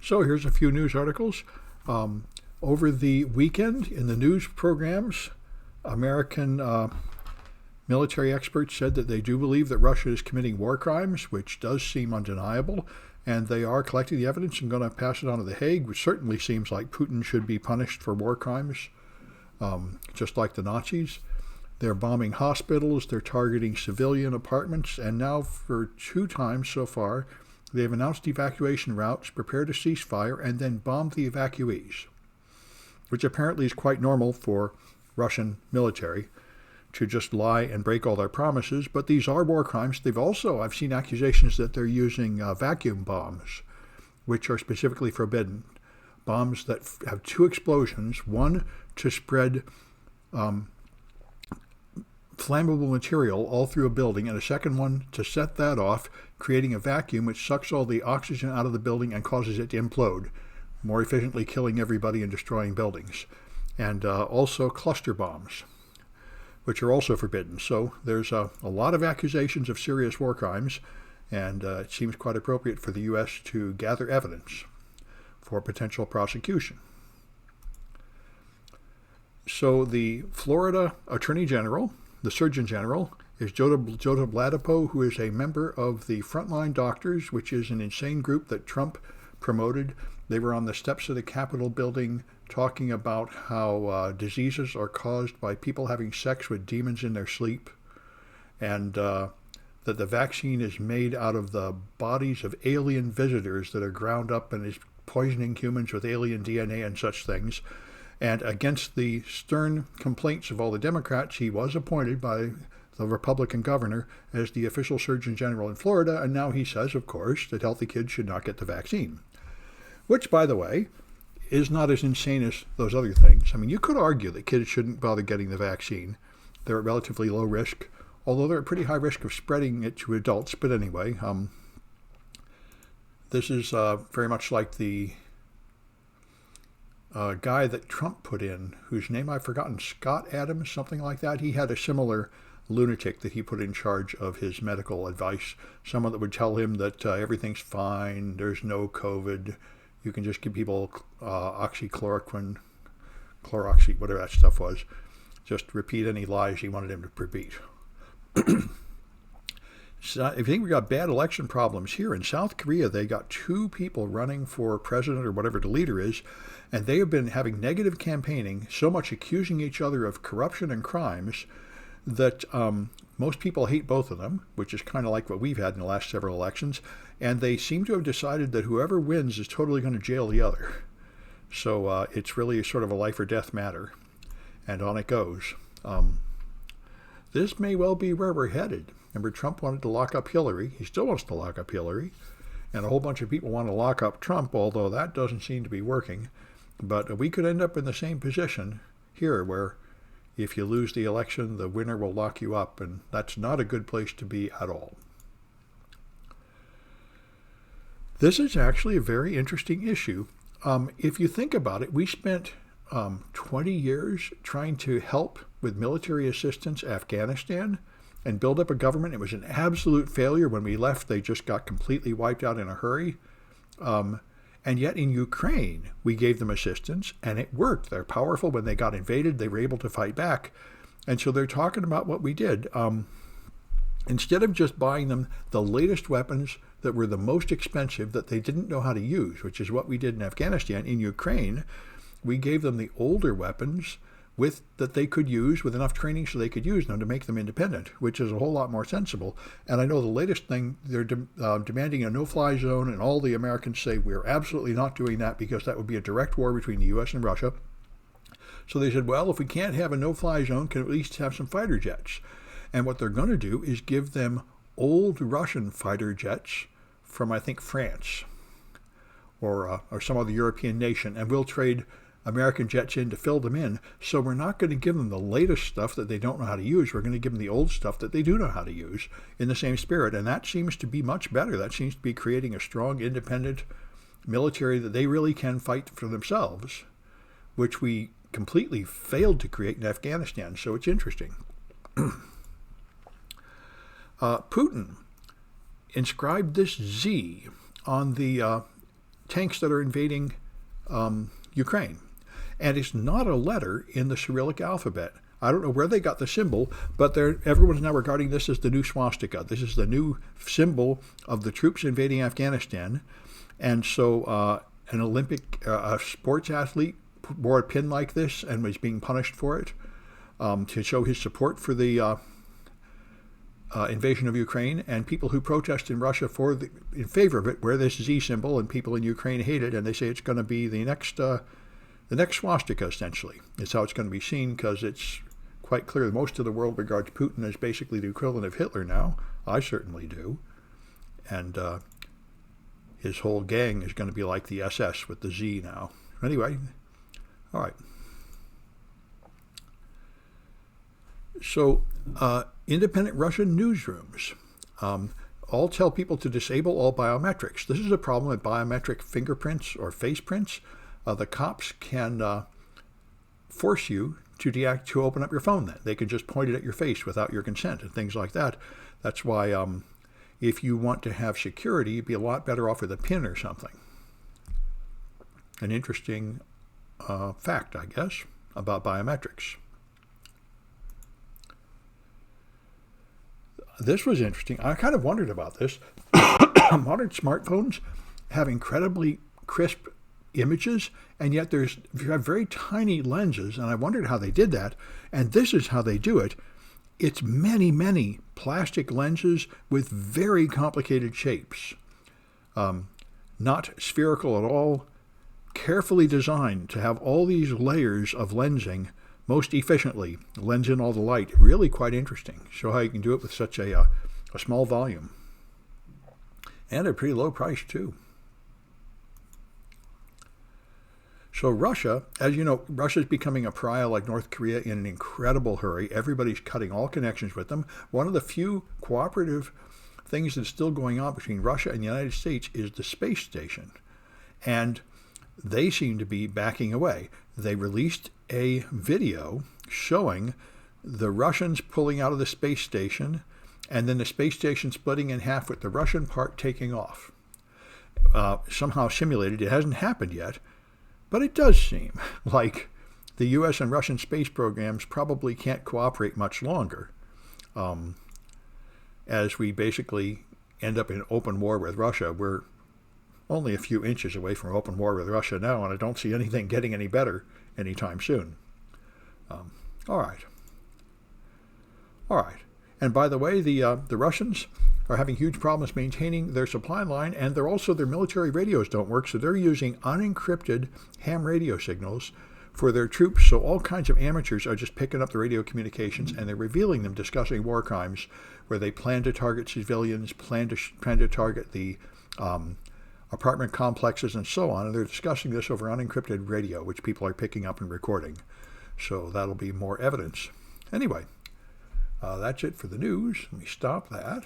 So here's a few news articles. Over the weekend in the news programs, American military experts said that they do believe that Russia is committing war crimes, which does seem undeniable, and they are collecting the evidence and going to pass it on to The Hague, which certainly seems like Putin should be punished for war crimes, just like the Nazis. They're bombing hospitals, they're targeting civilian apartments, and now for 2 times so far, they've announced evacuation routes, prepared a ceasefire, and then bombed the evacuees, which apparently is quite normal for Russian military to just lie and break all their promises. But these are war crimes. I've seen accusations that they're using vacuum bombs, which are specifically forbidden. Bombs that have 2 explosions, one to spread flammable material all through a building, and a second one to set that off, creating a vacuum which sucks all the oxygen out of the building and causes it to implode, more efficiently killing everybody and destroying buildings. And also cluster bombs, which are also forbidden. So there's a lot of accusations of serious war crimes, and it seems quite appropriate for the U.S. to gather evidence for potential prosecution. So the Florida Attorney General, the Surgeon General, is Jota Bladapo, who is a member of the Frontline Doctors, which is an insane group that Trump promoted. They were on the steps of the Capitol building talking about how diseases are caused by people having sex with demons in their sleep, and that the vaccine is made out of the bodies of alien visitors that are ground up and is poisoning humans with alien DNA and such things. And against the stern complaints of all the Democrats, he was appointed by the Republican governor as the official Surgeon General in Florida, and now he says, of course, that healthy kids should not get the vaccine. Which, by the way, is not as insane as those other things. I mean, you could argue that kids shouldn't bother getting the vaccine. They're at relatively low risk, although they're at pretty high risk of spreading it to adults. But anyway, this is very much like the guy that Trump put in, whose name I've forgotten, Scott Adams, something like that. He had a similar lunatic that he put in charge of his medical advice, someone that would tell him that everything's fine, there's no COVID, you can just give people oxychloroquine, chloroxy, whatever that stuff was. Just repeat any lies he wanted him to repeat. So if you think we got bad election problems here in South Korea, they got 2 people running for president or whatever the leader is, and they have been having negative campaigning, so much accusing each other of corruption and crimes that most people hate both of them, which is kind of like what we've had in the last several elections, and they seem to have decided that whoever wins is totally going to jail the other. So it's really sort of a life or death matter, and on it goes. This may well be where we're headed. Remember, Trump wanted to lock up Hillary. He still wants to lock up Hillary. And a whole bunch of people want to lock up Trump, although that doesn't seem to be working. But we could end up in the same position here, where if you lose the election, the winner will lock you up. And that's not a good place to be at all. This is actually a very interesting issue. If you think about it, we spent 20 years trying to help with military assistance Afghanistan and build up a government. It was an absolute failure. When we left, they just got completely wiped out in a hurry. And yet in Ukraine, we gave them assistance, and it worked. They're powerful. When they got invaded, they were able to fight back. And so they're talking about what we did. Instead of just buying them the latest weapons that were the most expensive that they didn't know how to use, which is what we did in Afghanistan, in Ukraine, we gave them the older weapons that they could use with enough training so they could use them to make them independent, which is a whole lot more sensible. And I know the latest thing, they're demanding a no-fly zone, and all the Americans say we're absolutely not doing that because that would be a direct war between the U.S. and Russia. So they said, well, if we can't have a no-fly zone, can we at least have some fighter jets? And what they're going to do is give them old Russian fighter jets from, I think, France or some other European nation, and we'll trade American jets in to fill them in. So we're not going to give them the latest stuff that they don't know how to use. We're going to give them the old stuff that they do know how to use in the same spirit. And that seems to be much better. That seems to be creating a strong, independent military that they really can fight for themselves, which we completely failed to create in Afghanistan. So it's interesting. Putin inscribed this Z on the tanks that are invading Ukraine. And it's not a letter in the Cyrillic alphabet. I don't know where they got the symbol, but everyone's now regarding this as the new swastika. This is the new symbol of the troops invading Afghanistan. And so an Olympic sports athlete wore a pin like this and was being punished for it to show his support for the invasion of Ukraine. And people who protest in Russia in favor of it wear this Z symbol, and people in Ukraine hate it, and they say it's going to be the next swastika, essentially. It's how it's going to be seen, because it's quite clear that most of the world regards Putin as basically the equivalent of Hitler now. I certainly do. And his whole gang is going to be like the SS with the Z now. Anyway, all right. So independent Russian newsrooms all tell people to disable all biometrics. This is a problem with biometric fingerprints or face prints. The cops can force you to open up your phone then. They can just point it at your face without your consent and things like that. That's why if you want to have security, you'd be a lot better off with a PIN or something. An interesting fact, I guess, about biometrics. This was interesting. I kind of wondered about this. Modern smartphones have incredibly crisp images, and yet you have very tiny lenses, and I wondered how they did that. And this is how they do it. It's many, many plastic lenses with very complicated shapes. Not spherical at all, carefully designed to have all these layers of lensing most efficiently, lens in all the light. Really quite interesting. Show how you can do it with such a small volume. And at a pretty low price, too. So Russia, as you know, Russia's becoming a pariah like North Korea in an incredible hurry. Everybody's cutting all connections with them. One of the few cooperative things that's still going on between Russia and the United States is the space station. And they seem to be backing away. They released a video showing the Russians pulling out of the space station, and then the space station splitting in half with the Russian part taking off. Somehow simulated. It hasn't happened yet. But it does seem like the U.S. and Russian space programs probably can't cooperate much longer, as we basically end up in open war with Russia. We're only a few inches away from open war with Russia now, and I don't see anything getting any better anytime soon. All right. And by the way, the Russians are having huge problems maintaining their supply line, and their military radios don't work, so they're using unencrypted ham radio signals for their troops. So all kinds of amateurs are just picking up the radio communications, and they're revealing them discussing war crimes where they plan to target civilians, plan to target the apartment complexes and so on, and they're discussing this over unencrypted radio, which people are picking up and recording. So that'll be more evidence. Anyway, that's it for the news. Let me stop that.